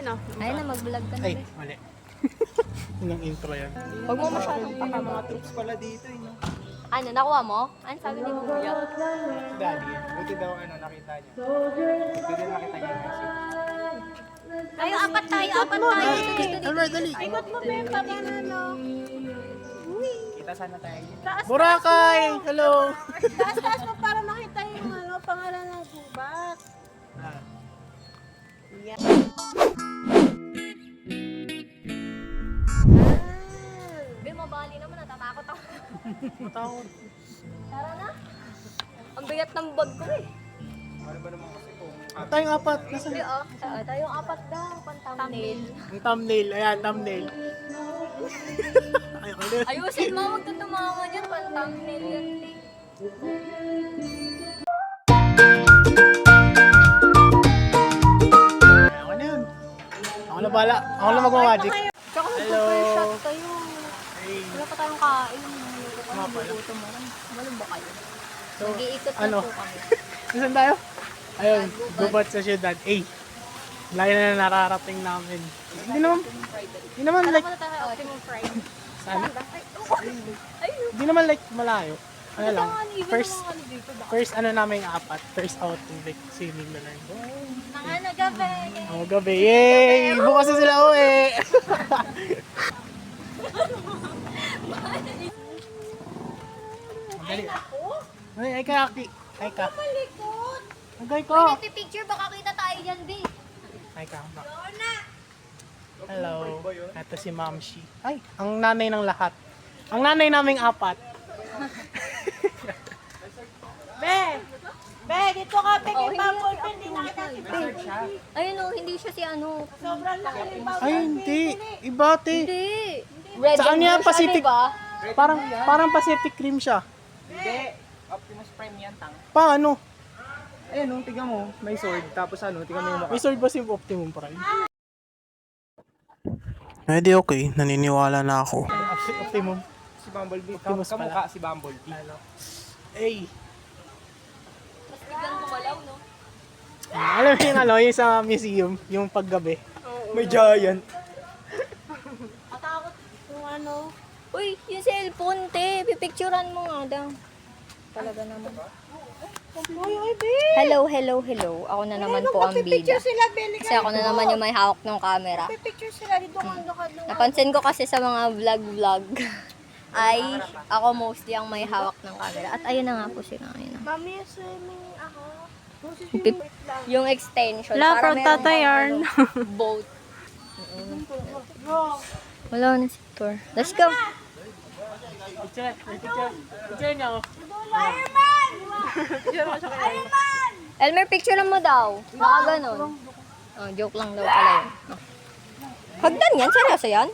na. Ayun na, mag-vlog ka na. Ay, be. mali. Yung intro yan. Huwag mo masyadong Mga pakamot. troops pala dito, eh, no? Ano, nakuha mo? Ano sabi ni Kuya? Daddy, buti daw nakita niya. Buti din nakita niya yung message. Tayo, apat tayo. Elmer, dali. Ikot mo ba yung pamana, Kita sana tayo. Boracay! Hello! Taas-taas mo para makita yung pangalan ng gubat. Ah. Be, mabali naman. Natatakot ako. Matawag. Tara na. Ang bigat ng bag ko eh. Ano ba naman kasi kung Tayong apat. Nasaan? Hindi ah. Tayong apat daw. Pang-thumbnail. Ang thumbnail. Ayan, thumbnail. Ay, ano? Ayusin mo. Huwag ka tumawa dyan. Pang-thumbnail yan. Ako na yun. Ako na bala. Ako na magmamagic. Tsaka Hello. mag-super shot kayo. Hey. Wala pa tayong kain. Nga pala. Magugutom mo. Wala ba kayo? So, Nag-iikot na ano? po kami. Saan tayo? Ayun, gubat sa syudad. Layo na nararating namin. Hindi naman Alam like, ko na tayo Optimum Prime. sana? Ayun. Hindi naman like malayo. Ano lang, Even first, naman ano dito ba? first ano namin apat, first outing like swimming na lang. Nangana gabi. Oh, gabi, yay! Bukas na sila uwi! Dali. Ay ka, Aki. Ay ka. Malikot. Agay ko. Uy, nagpipicture. Baka kita tayo dyan, B. Ay ka. Hello. Ito si Mamshi. Ay, ang nanay ng lahat. Ang nanay naming apat. Be! Be, dito ka, Be. Oh, Kay Bumble Pen, hindi na kita si Ayun o, hindi siya si ano. Sobrang laki ni Bumble Ay, hindi. Iba, te. Hindi. Red Saan and yan? blue siya, Pacific? diba? Parang Pacific Rim siya. Hindi. Optimus Prime yan, tang. Paano? Ayun, nung tiga mo, may sword. Tapos ano, tiga mo yung mukha. May sword ba si Optimum Prime? Hindi okay. Naniniwala na ako. Optimum. Si Bumblebee. Optimus pala. Kamukha si Bumblebee. Ano? Ay. Mas biglang gumalaw, no? Alam mo yung ano, yung sa museum, yung paggabi. May giant. Matakot kung ano. Uy, yung cellphone, te. Pipicturean mo nga daw. Talaga naman. Uy, Be. Hello. Ako na naman po ang bida. Picture sila, Be. Kasi ako na naman yung may hawak ng camera. Picture sila dito kung ka Napansin ko kasi sa mga vlog ay ako mostly ang may hawak ng camera. At ayun na nga po sila. Ayun na. Mami, swimming ako. Pip- yung extension. Wala, para from meron Tata kang, Yarn. ano, boat. Wala na si tour. Let's go. Picture niya ako. Elmer, picture mo daw. Baka ganun. Oh, joke lang daw pala yun. Oh. Hagdan yan? Seryoso yan?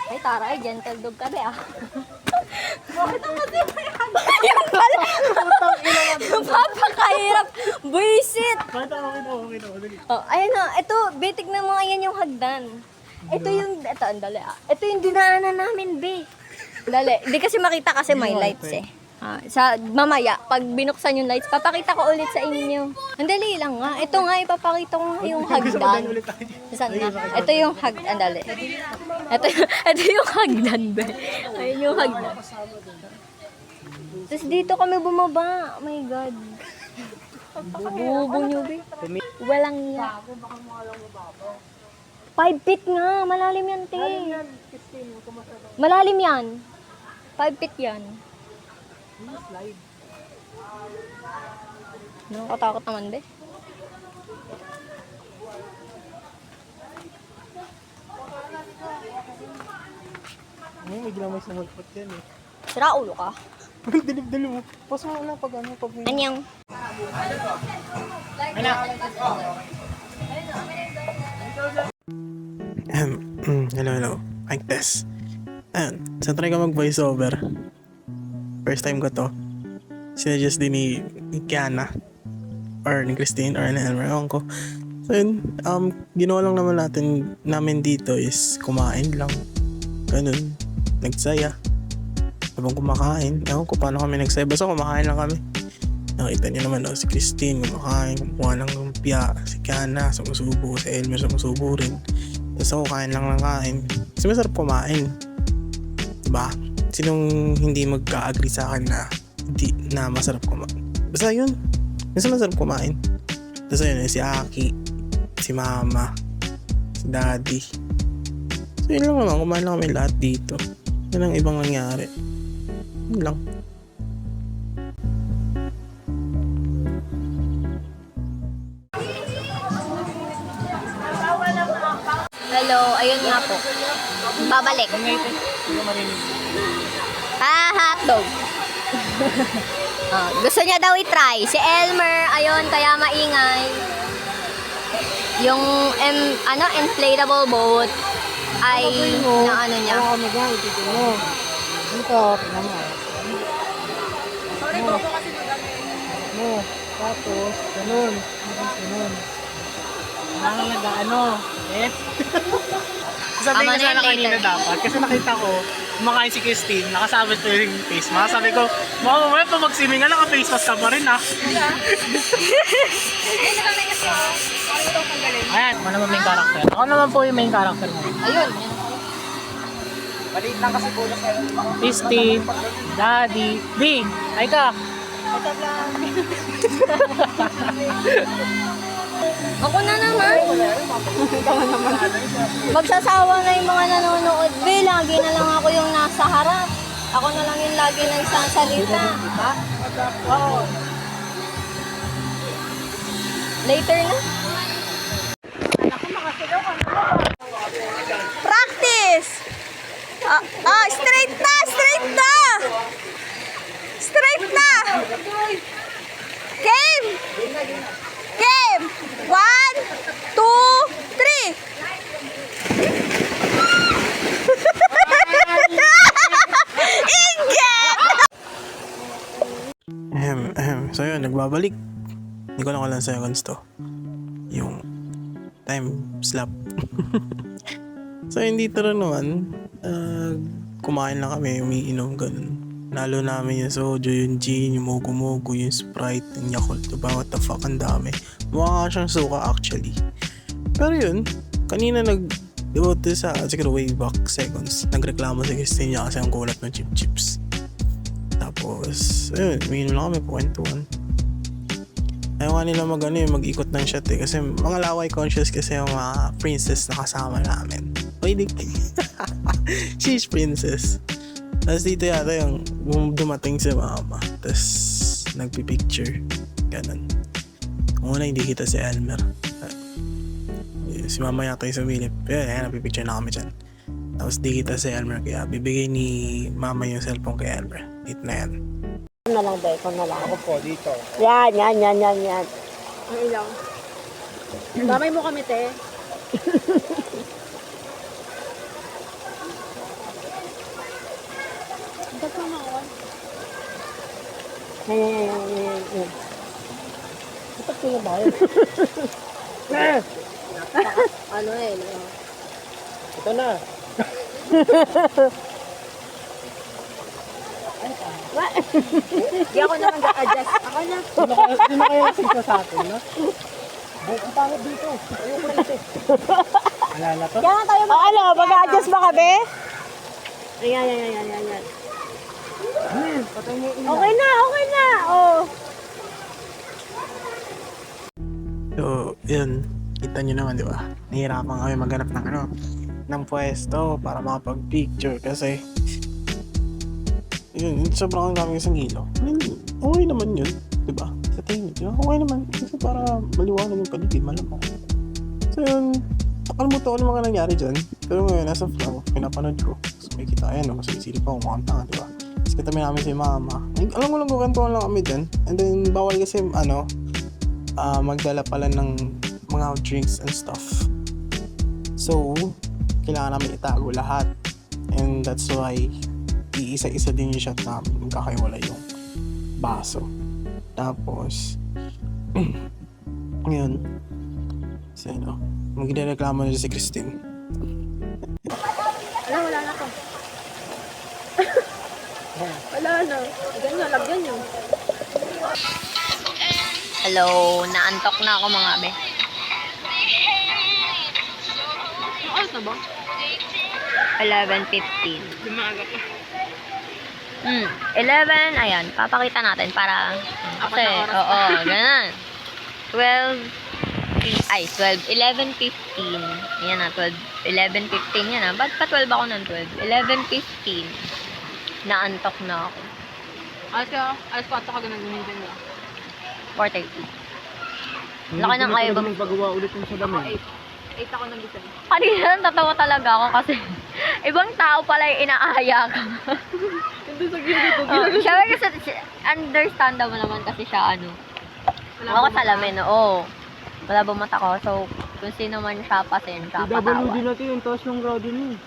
Ay, taray. Gentle dog ka be ah. Yung pala. Papakahirap. Buisit. Bakit ako dali. Oh, ayun na. Ito, betik na mga yan yung hagdan. Ito, andali ah. Ito yung dinaanan namin, be. Dali. Hindi kasi makita kasi may lights eh. Sa mamaya, pag binuksan yung lights, papakita ko ulit sa inyo. Andali lang nga. Ito nga, ipapakita ko nga yung hagdan. Saan na? Ito yung hagdan. Andali. Ito yung hagdan, be. Ayun yung hagdan. Tapos dito kami bumaba. Oh my God. Bubo nyo, be. Walang yan. 5 feet nga. Malalim yan, te. Malalim yan. 5 feet yan. Nakakatakot naman, be. Ay, may ginamay sa mulpot yan eh. Sira ulo ka. Dilip-dilip mo. Pasok mo lang pag ano, pag may... Anyang. Hello. Like this. Ayan, so try ka mag-voice over. First time ko to. Sinuggest din ni Kiana. Or ni Christine, or ni Elmer. Ewan ko. So yun, ginawa lang naman namin dito is kumain lang. Ganun. Nagsaya. Habang kumakain. Ewan ko paano kami nagsaya. Basta kumakain lang kami. Nakita niyo naman si Christine kumakain, kumuha ng lumpia, si Kiana sumusubo, si Elmer sumusubo rin. Tapos ako kain lang ng kain. Kasi masarap kumain. Diba? Sinong hindi magka-agree sa akin na hindi na masarap kumain? Basta yun. Basta masarap kumain. Tapos yun, si Aki, si Mama, si Daddy. So yun lang naman, kumain lang kami lahat dito. Yan ang ibang nangyari. Yun lang. Hello, ayun nga po. Babalik. Hotdog. Gusto niya daw i-try. Si Elmer, ayun, kaya maingay. Yung inflatable boat ay na ano niya. Oo, magyan, ito mo. Ito, tingnan mo. Sorry po kasi mo. Tapos, ganun. Ganun. Ano? Eh? Sabi ko Tama na sana yun kanina later. dapat. Kasi nakita ko, kumakain si Christine, nakasabit ko yung face mask. Sabi ko, mamaya pa mag-swimming nga, naka-face mask ka pa rin ah. Ayan, ako naman main character. Ako naman po yung main character mo. Ayun. Maliit lang kasi po na Christine, Daddy, Bing, ay ka. Ako na naman. Magsasawa na yung mga nanonood. Be, lagi na lang ako yung nasa harap. Ako na lang yung lagi nagsasalita. Oo. Later na. Practice! Straight na! Straight na! Straight na! Game! Game! 1, 2, 3! So yun, nagbabalik. Hindi ko lang kung ilang seconds to. Yung time slap. So hindi rin naman. Kumain lang kami, umiinom, ganun. Nalo namin yung soju, yung gin, yung mogu-mogu, yung Sprite, yung Yakult. Diba? What the fuck, ang dami. Mukha siyang suka actually. Pero yun, kanina nag-devote sa, siguro way back seconds, nagreklamo si Christine niya kasi ang kulat ng chips. Tapos, ayun, umiinom lang kami, kwentuhan. Ayaw nga nila mag-ikot ng shot eh. Kasi mga laway conscious kasi yung mga princess na kasama namin. Oy, di. She's princess. Tapos dito yata yung dumating si Mama. Tapos nagpipicture. Ganon. Una hindi kita si Elmer. Si Mama yata yung sumilip. Ayan, napipicture na kami dyan. Tapos di kita si Elmer. Kaya bibigay ni Mama yung cellphone kay Elmer. Dito na yan. na lang ba? Ikaw na lang. Ako po, dito. Yan. Ang ilang. Damay mo kami, te. Ba't mo na ako? Yan. Ba't ko na ba yun? Ano eh. Ito na. Di ako naman ga-adjust. Ako na. Sino kayo nagsisa sa akin, no? Ang pangit dito. Ayoko dito. Alala to? Kaya nga tayo ano, mag-adjust ba kami? Ayan. Okay na. Oh. So, yun. Kita nyo naman, di ba? Nahihirapan kami maghanap ng pwesto para makapag-picture kasi yun, sobrang ang dami isang ilaw. Okay naman yun, di ba? Sa tingin nyo, okay naman. Kasi para maliwanag yung paligid, malamang. So yun, nakalimutan ko ng mga nangyari dyan. Pero ngayon, nasa vlog, pinapanood ko. So may kita, ayan o, sisilip ako, mukhang tanga, di ba? Tapos katabi namin si Mama. Alam mo lang, kukantuhan lang kami dyan. And then, bawal kasi, magdala pala ng mga drinks and stuff. So, kailangan namin itago lahat. And that's why, iisa-isa din yung shot namin. Magkakaiwala yung baso. Tapos, ngayon, so, magdireklamo na si Christine. Wala na to. Wala na. Ganyan, lagyan yun. Hello, naantok na ako mga be. Ano na ba? 11:15. Lumaga pa. 11, ayan, papakita natin para, kasi, na oras. oo, ganun. 11:15. Yan na, 11:15 yan na. Ba't pa 12 ako ng 12? 11:15. Naantok na ako. Alas 4 ka ganun gumising na. 4:30. Laki ng kayo ba? Pagawa ulit yung sa dami. 8 ako nagising. Kanina natatawa talaga ako kasi ibang tao pala yung inaaya ka. Hindi sa gilid ito. Siyempre kasi understandable naman kasi siya ako salamin, oo. Wala ba mata ko? So, kung sino man siya, pasensya, patawad. natin yung taas ng grado niya.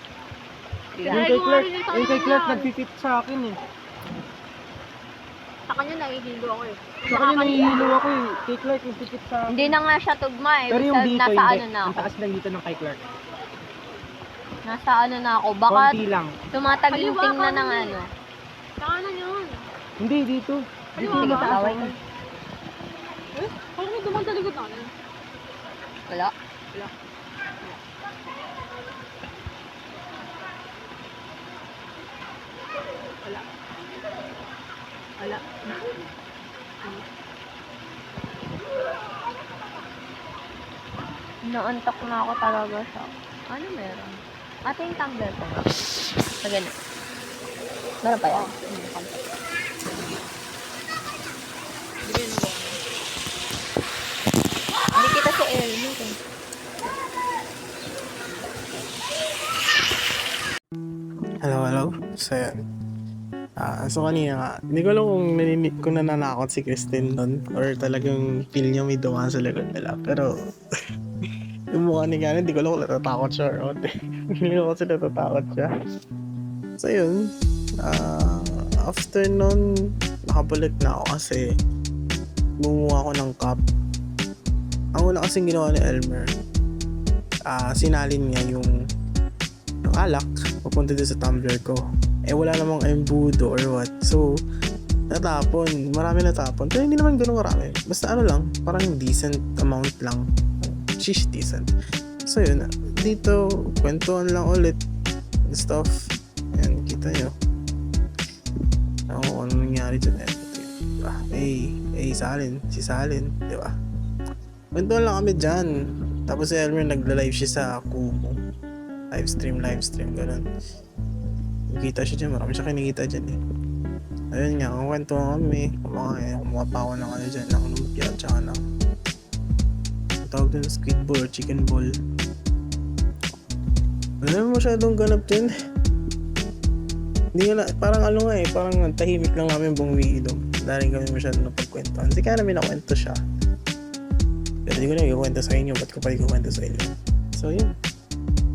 Yung kay Clark nagpipit sa akin eh. Sa kanya nahihilo ako eh. Sa kanya nahihilo ako eh. Kay Clark yung pipit sa akin. Hindi na nga siya tugma eh. Pero yung Basta dito nasa hindi. ano na Ang ako. taas lang dito ng kay Clark. Nasa ano na ako. Baka Konti lang. tumataginting na ng ano. Saka na yun. Hindi, dito. Dito Sige, yung mataas away ako. ka. Eh? Parang may duman sa likod natin. Wala. Wala. Naantok na ako talaga sa... Ano meron? Ate yung tumbler ko. Sa ganun. Meron pa yan? Hindi kita si Elmo. Hello. So, yan. So kanina nga, hindi ko alam kung nananakot si Christine doon or talagang feel niya may dumaan sa likod nila. Pero, yung mukha ni Gana, hindi ko alam kung natatakot siya or what. Hindi ko kasi natatakot siya. So yun, after nun, nakabalik na ako kasi bumuha ako ng cup. Ang una kasing ginawa ni Elmer, sinalin niya yung alak papunta doon sa tumbler ko. Wala namang embudo or what. So, natapon. Marami natapon. Pero hindi naman ganun karami. Basta lang, parang decent amount lang. Sheesh, decent. So yun, dito, kwentuhan lang ulit. And stuff. Ayan, kita nyo. Ano nangyari dyan. Diba? Salin. Si Salin. Diba? Kwentuhan lang kami dyan. Tapos si Elmer nagla-live siya sa Kumu. Live stream, ganun. Nakita siya dyan, marami siya kinikita dyan eh. Ayun nga, kwentuhan kami. Kumuha pa ako ng ano dyan, ng lumpia, tsaka ng tawag dun, squid ball or chicken ball. Wala naman masyadong ganap dyan. Hindi nga parang parang tahimik lang kami buong umiinom. Dahil kami masyadong napagkwentuhan. Hindi kaya namin nakwento siya. Pero hindi ko na ikwento sa inyo, ba't ko pa ikwento sa inyo? So yun.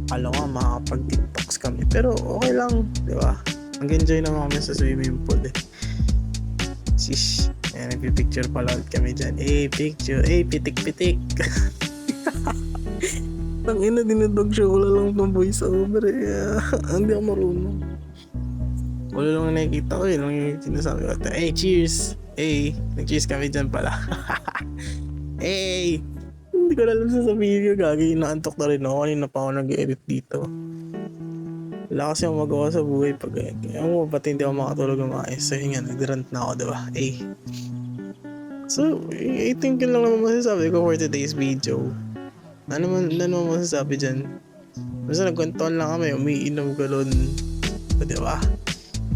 Alam ko makakapag-tiktoks kami. Pero okay lang, di ba? Nag-enjoy naman kami sa swimming pool eh. Shish. Ayan, nagpipicture pala ulit kami dyan. Picture. Pitik-pitik. Tangina, dinadog siya. Wala lang itong voice over eh. Hindi ako marunong. Wala lang nakikita ko eh. Nung sinasabi ko, cheers! Nag-cheers kami dyan pala. Hindi ko alam sasabihin ko, gagi, inaantok na rin ako. Kanina pa ako nag-edit dito. Wala kasi akong magawa sa buhay pag kaya mo, pati hindi ako makatulog ng maayos. So yun nga, nag-rant na ako, diba? So, I think yun lang naman masasabi ko for today's video. Ano masasabi dyan? Basta nagkwentuhan lang kami, umiinom galon. So, diba?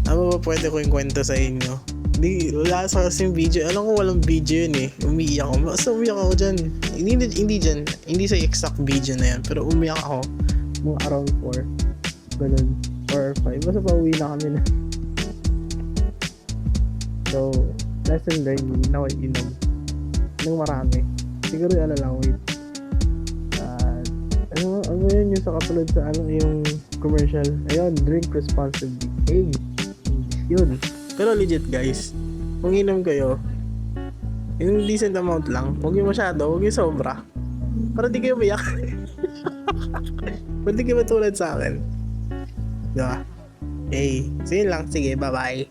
Ano ba pwede ko yung kwento sa inyo? Wala sa kasing video. Alam ko walang video yun eh. Umiiyak ako. Basta umiiyak ako dyan. Hindi dyan. Hindi sa exact video na yan. Pero umiiyak ako. Mga around 4. Ganun. 4 or 5. Basta pa uwi na kami na. So, lesson learned. Hindi na ako inom. Nang marami. Siguro lang. Wait. Ano yun yung sa katulad sa yung commercial. Ayun, drink responsibly. Yun. Pero legit guys, kung inom kayo, yung decent amount lang, huwag yung masyado, huwag yung sobra. Para di kayo mayak. Para di kayo matulad sa akin. Diba? So yun lang. Sige, bye-bye.